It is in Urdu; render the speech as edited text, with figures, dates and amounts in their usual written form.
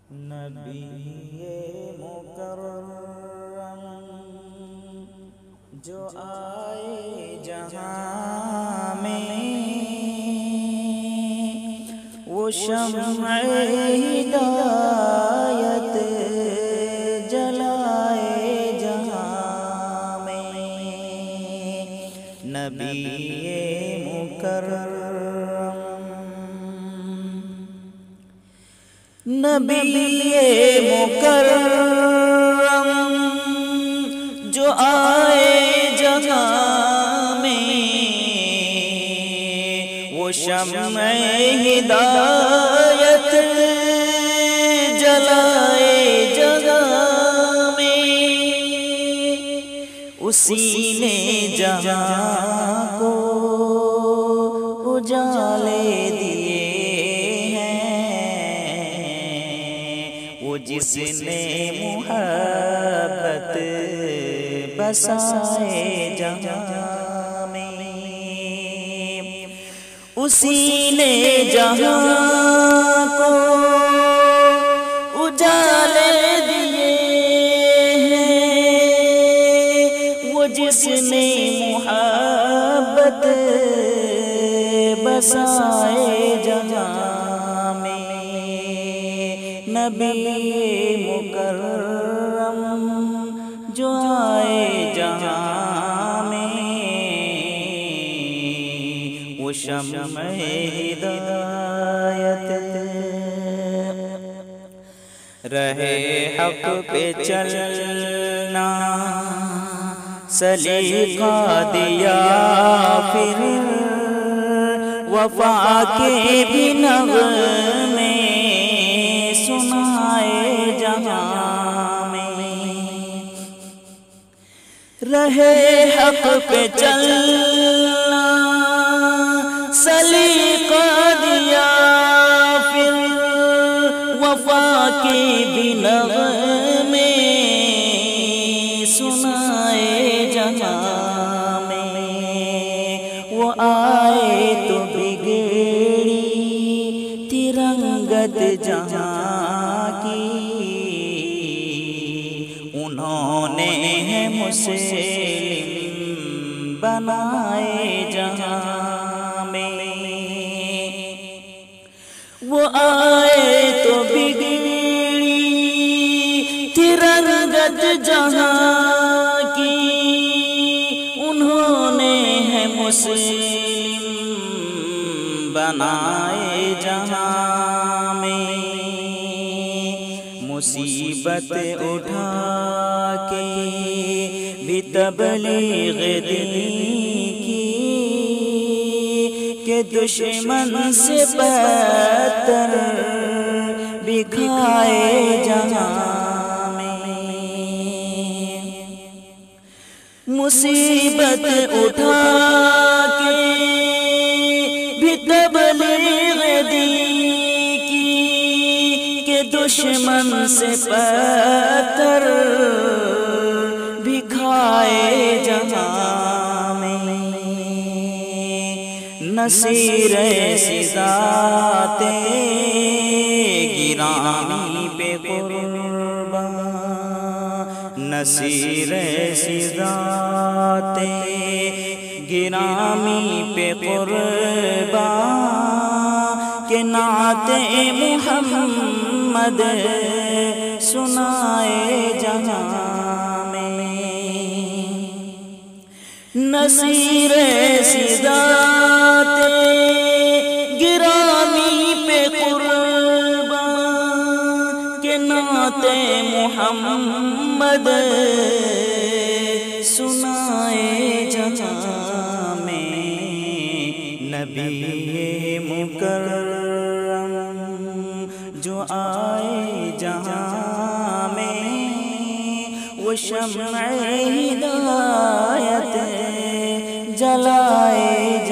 نبی مکرم جو آئے جہاں میں، وہ شمع ہدایت جلائے جہاں میں۔ نبی مکرم، نبی مکرم جو آئے جہاں میں، وہ شمع ہدایت جلائے جہاں میں۔ اسی نے جہاں کو اجالے دیے ہیں، جس نے محبت بسائے جہاں میں۔ اسی نے جہاں کو اجالے دیے ہیں، وہ جس نے محبت بسائے جہاں میں۔ نبی مکرم جو آئے جہاں میں، وہ شمع ہدایت رہے حق پہ چلنا، سلیقہ دیا پھر وفا کے بھی نغمے سنائے جہاں میں۔ رہے حق پہ چلنا، سلیقہ دیا پھر وفا کے بھی نغمے سنائے جہاں میں۔ وہ آئے تو بگڑی تھی رنگت جہاں کی، انہوں نے مسلم بنائے جہاں میں۔ وہ آئے تو بگڑی تھی رنگت جہاں کی، انہوں نے مسلم بنائے جہاں میں۔ مصیبت اٹھا کے بھی تبلیغ دین کی، کہ دشمن سے بہتر بکھائے جہاں میں۔ مصیبت اٹھا کے بھی تبلیغ دین کی، کہ دشمن سے بہتر بکھائے جہاں میں۔ نصیر ذات گرامی پہ قرباں، نصیر ذات گرامی پہ قرباں، کہ نعت محمد سنائے جہاں میں۔ نصیر ذات گرامی پہ قرباں، کہ نعت محمد سنائے جہاں میں۔ نبی مکرم جو آئے جہاں میں، وہ شمع ہدایت جلائے